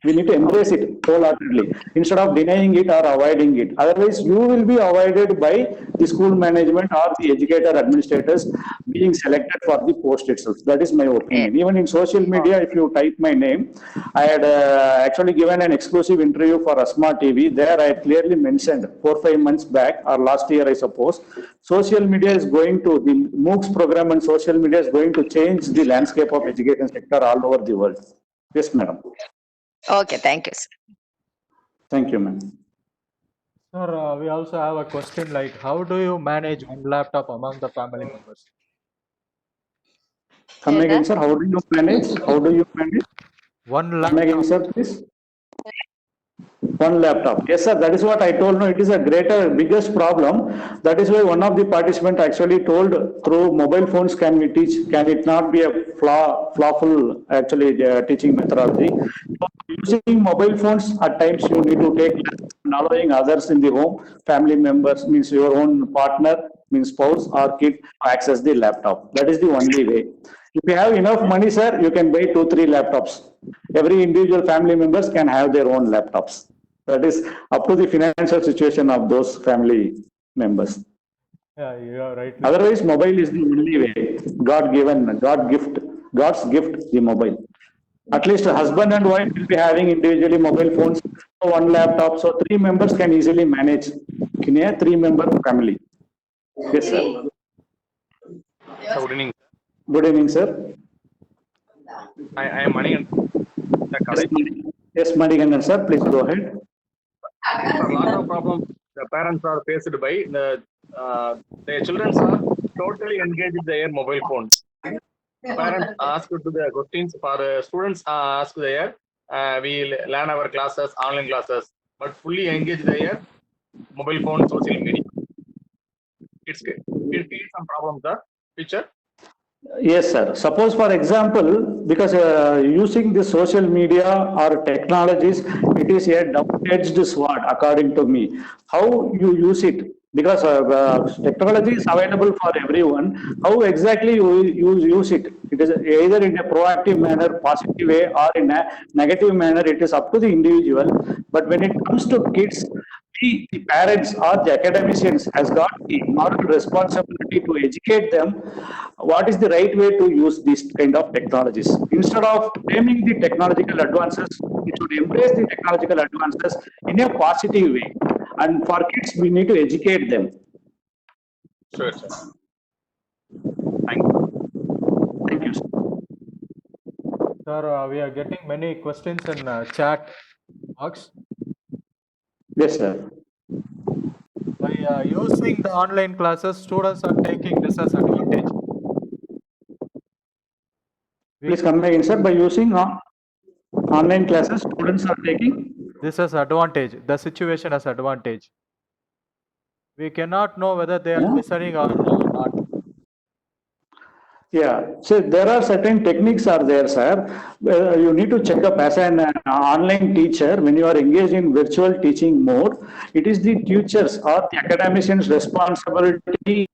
We need to embrace it wholeheartedly instead of denying it or avoiding it. Otherwise, you will be avoided by the school management or the educator administrators being selected for the post itself. That is my eh, opinion. Even in social media, if you type my name, I had actually given an exclusive interview for Asma TV. There, I clearly mentioned 4-5 months back or last year, I suppose, social media is going to the MOOCs program and social media is going to change the landscape of education sector all over the world. Yes, madam. okay? Thank you, sir. Thank you, ma'am. Sir, we also have a question like, how do you manage one laptop among the family members? Come again, sir. How do you manage? How do you manage? One Come again, laptop. sir, please. One laptop. Yes, sir. That is what I told. No, it is a biggest problem. That is why one of the participants actually told through mobile phones can we teach? Can it not be a flawful actually teaching methodology? So using mobile phones at times you need to take lessons and allowing others in the home, family members means your own partner, means spouse or kid to access the laptop. That is the only way. If you have enough money, sir, you can buy 2-3 laptops. Every individual family members can have their own laptops. That is up to the financial situation of those family members. Yeah, you are right. Otherwise, mobile is the only way. God's gift, the mobile. At least a husband and wife will be having individually mobile phones, one laptop, so 3 members can easily manage in a 3-member family. Yes, sir. Good evening. Good evening, sir. I am Manigan, the college. Yes, Manikandan, sir, please go ahead. A lot of problems the parents are faced by their children are totally engaged in their mobile phones. Parents ask to the questions for students ask their we learn our classes, online classes, but fully engaged their mobile phone, social media. It creates some problems. The future. Yes, sir. Suppose, for example, because using the social media or technologies, it is a double-edged sword, according to me. How you use it? Because technology is available for everyone. How exactly you use it? It is either in a proactive manner, positive way, or in a negative manner. It is up to the individual. But when it comes to kids, the parents or the academicians has got the moral responsibility to educate them what is the right way to use these kind of technologies. Instead of blaming the technological advances, we should embrace the technological advances in a positive way. And for kids, we need to educate them. Sure, sir. Thank you. Sir, we are getting many questions in chat box. Yes, sir. By using the online classes, students are taking this as advantage. Please come again, sir. By using online classes, students are taking. This as advantage, the situation as advantage. We cannot know whether they are Yeah. listening or not. Yeah, so there are certain techniques are there, sir. You need to check up as an online teacher when you are engaged in virtual teaching mode. It is the teachers or the academician's responsibility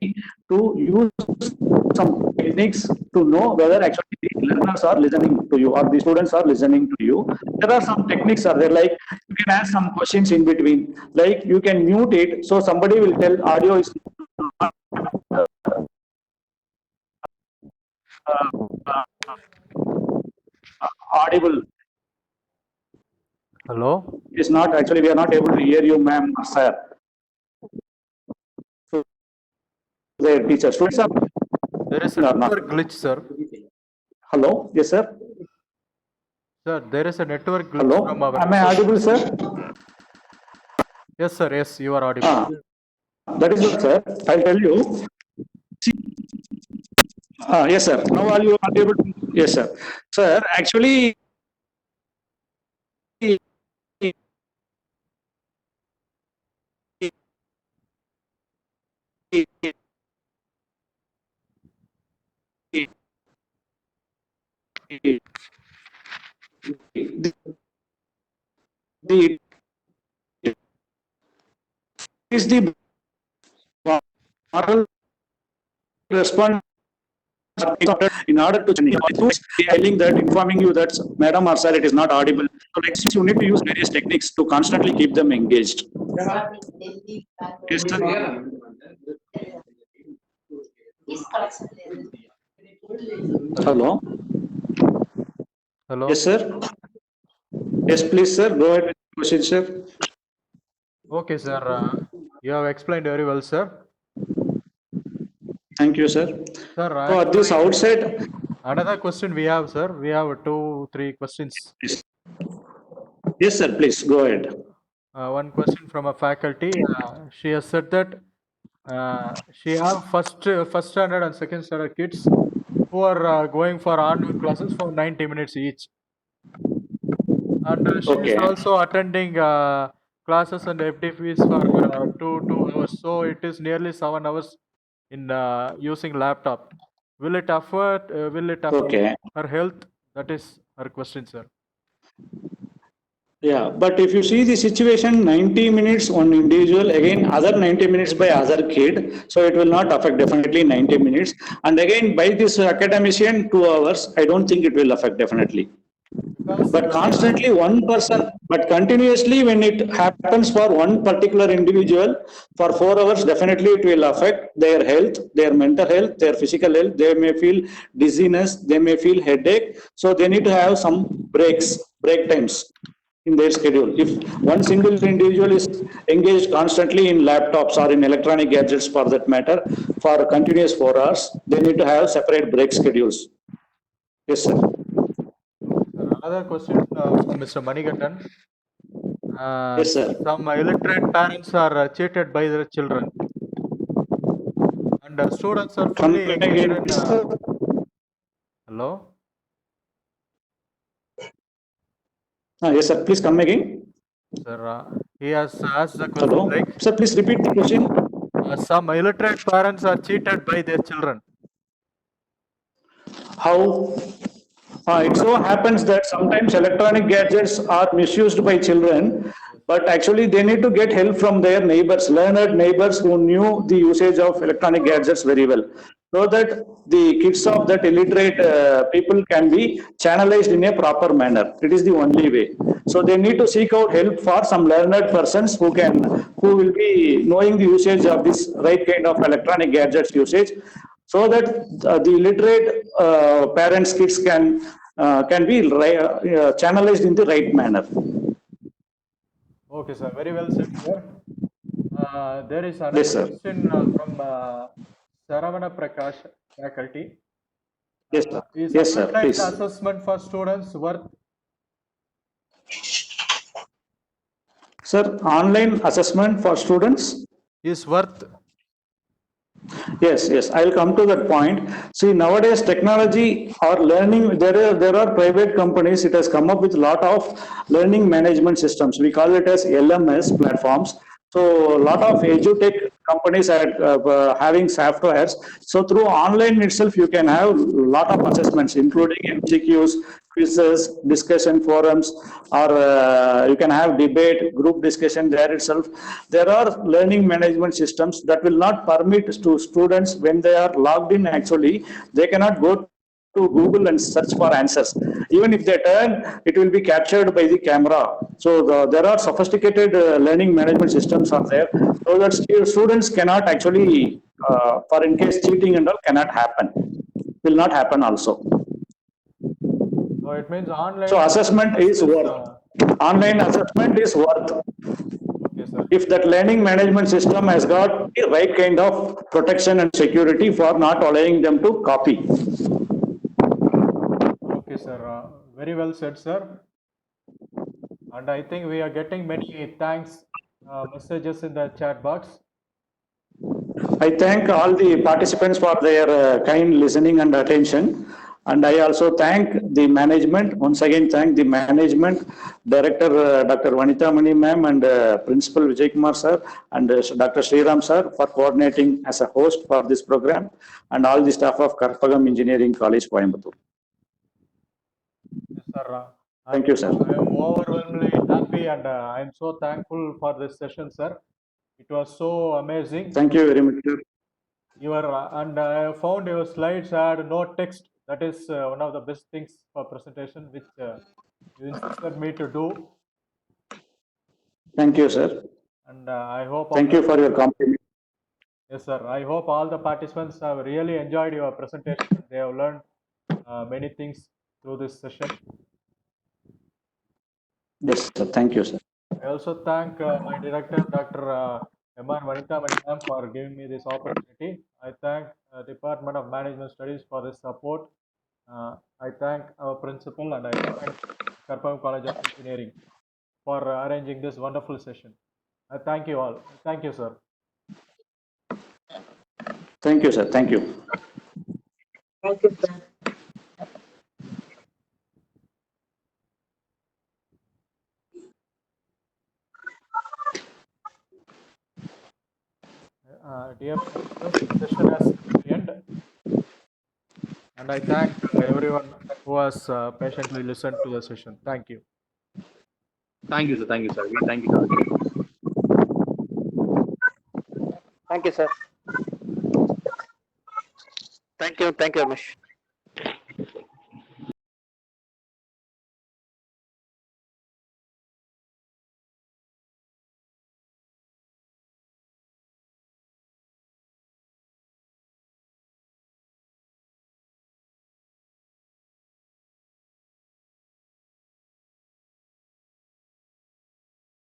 to use some techniques to know whether actually the learners are listening to you or the students are listening to you. There are some techniques are there, like you can ask some questions in between, like you can mute it so somebody will tell audio is audible. Hello? Is not actually, we are not able to hear you, ma'am, sir. So, the teacher, students are. There is a No, no. network glitch, sir. Hello, yes, sir. Sir, there is a network glitch Hello, from our. am I audible, sir? Yes, sir. Yes, you are audible. That is good, sir. I'll tell you. Yes, sir. Now are you able to? Yes, sir. Sir, actually, the is the moral response in order to telling that, informing you that madam or sir, it is not audible. So next you need to use various techniques to constantly keep them engaged. Yes, sir. Hello. Hello? Yes, sir. Yes, please, sir. Go ahead with the question, sir. Okay, sir. You have explained very well, sir. Thank you, sir. Sir, So at this actually, outset, another question we have, sir. We have 2-3 questions. yes, sir. Please go ahead. One question from a faculty. She has said that she have first standard and second standard kids who are going for online classes for 90 minutes each. And she is Okay. also attending classes and FDPs for 2 hours. So it is nearly 7 hours in using laptop. Will it affect Okay. her health? That is her question, sir. Yeah, but if you see the situation, 90 minutes one individual, again other 90 minutes by other kid, so it will not affect definitely 90 minutes. And again by this academician 2 hours, I don't think it will affect definitely. Because, But constantly one person, but continuously when it happens for one particular individual for 4 hours, definitely it will affect their health, their mental health, their physical health. They may feel dizziness, they may feel headache. So they need to have some break times in their schedule. If one single individual is engaged constantly in laptops or in electronic gadgets for that matter for continuous 4 hours, they need to have separate break schedules. Yes, sir. another question from Mr. Manigandan. Yes, sir. Some illiterate parents are cheated by their children, and students are Come fully engaged again, in. sir. Hello? Yes, sir. Please come again. Sir, he has asked the question Hello. like, Sir, please repeat the question. some illiterate parents are cheated by their children. How? It so happens that sometimes electronic gadgets are misused by children, but actually they need to get help from their neighbors, learned neighbors who knew the usage of electronic gadgets very well, so that the kids of that illiterate people can be channelized in a proper manner. It is the only way. So they need to seek out help for some learned persons who will be knowing the usage of this right kind of electronic gadgets usage, so that the literate parents kids can be channelized in the right manner. Okay, sir. Very well said, sir. There is another Yes, sir. question from Saravana Prakash faculty. Yes, sir. Is Yes, sir. online Please. assessment for students worth? Sir, online assessment for students? Is worth? Yes, yes, I'll come to that point. See, nowadays technology or learning, there are private companies, it has come up with a lot of learning management systems. We call it as LMS platforms. So a lot of edutech companies are having softwares. So through online itself, you can have a lot of assessments, including MCQs, quizzes, discussion forums, or you can have debate, group discussion there itself. There are learning management systems that will not permit to students when they are logged in actually, they cannot go to Google and search for answers. Even if they turn, it will be captured by the camera. So there are sophisticated learning management systems are there, so that students cannot actually, for in case cheating and all cannot happen, will not happen also. So it means online. So assessment is worth. Online assessment is worth. Okay, sir. If that learning management system has got the right kind of protection and security for not allowing them to copy. Okay, sir. Very well said, sir. And I think we are getting many thanks messages in the chat box. I thank all the participants for their kind listening and attention. And I also thank the management, once again thank the management, Director Dr. Vanitha Mani ma'am and Principal Vijay Kumar sir and Dr. Sriram sir for coordinating as a host for this program, and all the staff of Karpagam Engineering College, Coimbatore. Yes, sir. Thank you, sir. I am overwhelmingly happy and I am so thankful for this session, sir. It was so amazing. Thank you very much, sir. And I found your slides had no text. That is one of the best things for presentation, which you insisted me to do. Thank you, sir. And I hope. Thank you for your compliment. Yes, sir. I hope all the participants have really enjoyed your presentation. They have learned many things through this session. Yes, sir. Thank you, sir. I also thank my director, Dr. M.R. Vanitha Mani, for giving me this opportunity. I thank Department of Management Studies for this support. I thank our principal and I thank Karpagam College of Engineering for arranging this wonderful session. I thank you all. Thank you, sir. Thank you, sir. Thank you. Thank you, sir. Dear participants, the session has come to the end. And I thank everyone who has patiently listened to the session. Thank you. Thank you, sir. Thank you, sir. We thank you, sir. Thank you, sir. Thank you, Ramesh.